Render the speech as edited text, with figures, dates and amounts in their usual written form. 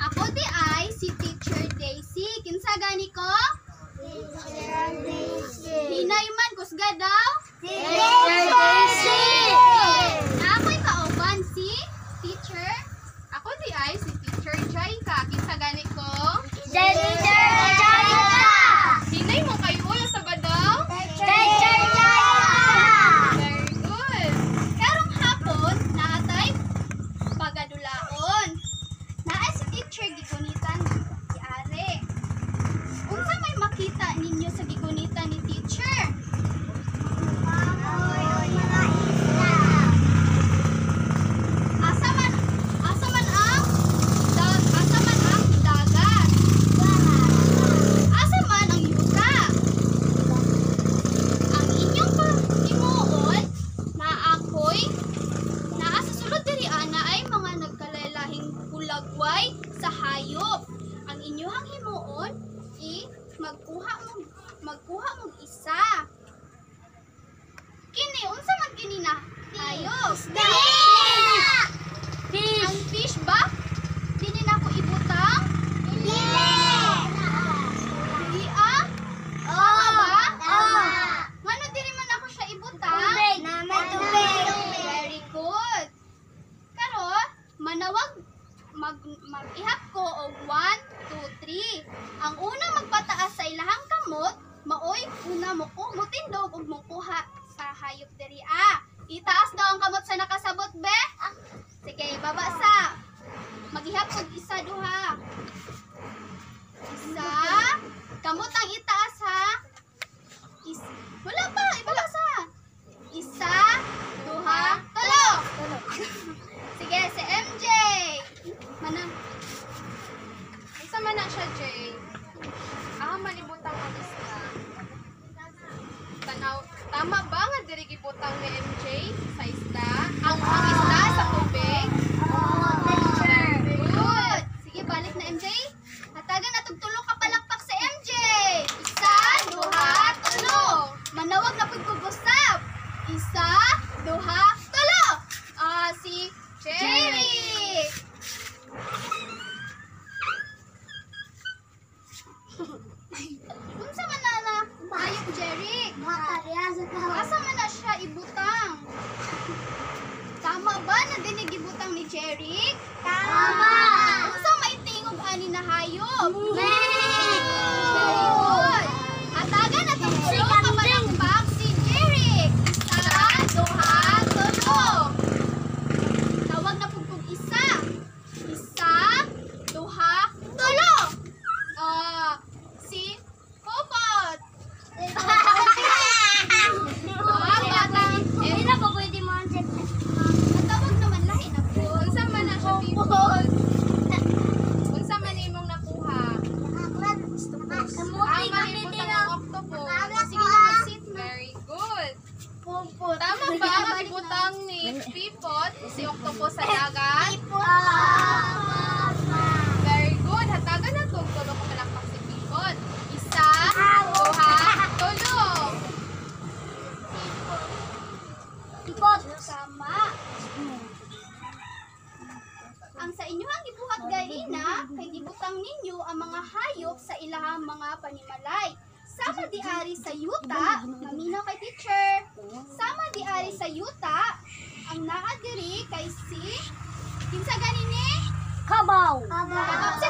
Ako di ay si Teacher Daisy. Kinsa gani ko? Teacher Daisy. Hinay man kusga daw. Teacher Daisy. Na ako'y kauban si Teacher. Ako di ay si Teacher Jaika. Kinsa gani ko? Teacher Jaika. Hinay mo kayo ulo sa badaw. Teacher Jaika. Very good. Karong hapon, naatay pagadulaon. Naa si Teacher gigunitan si Are. Unsa may makita ninyo sa gigunitan ni Teacher? Asa man ang dagat? Asa man ang yuta? Ang inyong himuon na ako'y naa sa sulod diri ana ay mga nagkalalahing kulagway sa hayop. Ang inyong himuon magkuha mo isa. Kini unsa man kini na hayop? Ang fish ba? Dili na ko ibutang? Dili ah? Tama ba? Ngano dili man ako siya ibutang? Very good. Karon, manawag mag-ihap ko og 1, 2, 3. Ang una magpataas sa ilahang kamot, maoy una mo ko mutindog og mokuha sa hayop diri itaas daw ang kamot sa nakasabot be. Sige, baba sa. Mag-ihap og isa duha. Isa. Kamot ang itaas ha. Wala pa, ibaba sa. Isa, duha, tulo. Sige, si MJ. Manang. Isa man na siya, Jay. Malibutang ang isda. Tanaw, tama ba nga diri gibutang ni MJ sa isda? Ang isda sa tubig? Good. Sige, balik na MJ. Hatagan na tulo ka palakpak sa MJ. Isa, duha, tulo. Manawag na pud ko gusap. Isa, duha, tulo. Si Jerry. Unsa man na hayop Jerry? Asa man na siya ibutang? Tama ba na dinig ibutang ni Jerry? Tama. Unsa may tingog ani na hayop? Very good. Hatagan na tong tulo ka palakpak si Jerry. Isa, duha, tulo. Tawag na pud kog isa. Isa, duha, tulo. Si Popot. Matawag naman lahi na po. Unsa man na siya Popot? Unsa man imong nakuha? Malibutang ang octopus. Sige na mag-sit. Very good. Tama ba ang malibutang ni Pipot si octopus sa dagat? Very good. Hatagan na itong tulo ko palakpak si Pipot. Isa, duha, tulo. Tama. Ang sa inyo ang gibuhat gaina, kay gibutang ninyo ang mga hayop sa ilahang mga panimalay. Sama di ari sa yuta, maminaw kay teacher. Sama di ari sa yuta, ang naa diri kay si kinsa ganini? Kabaw. Kabaw.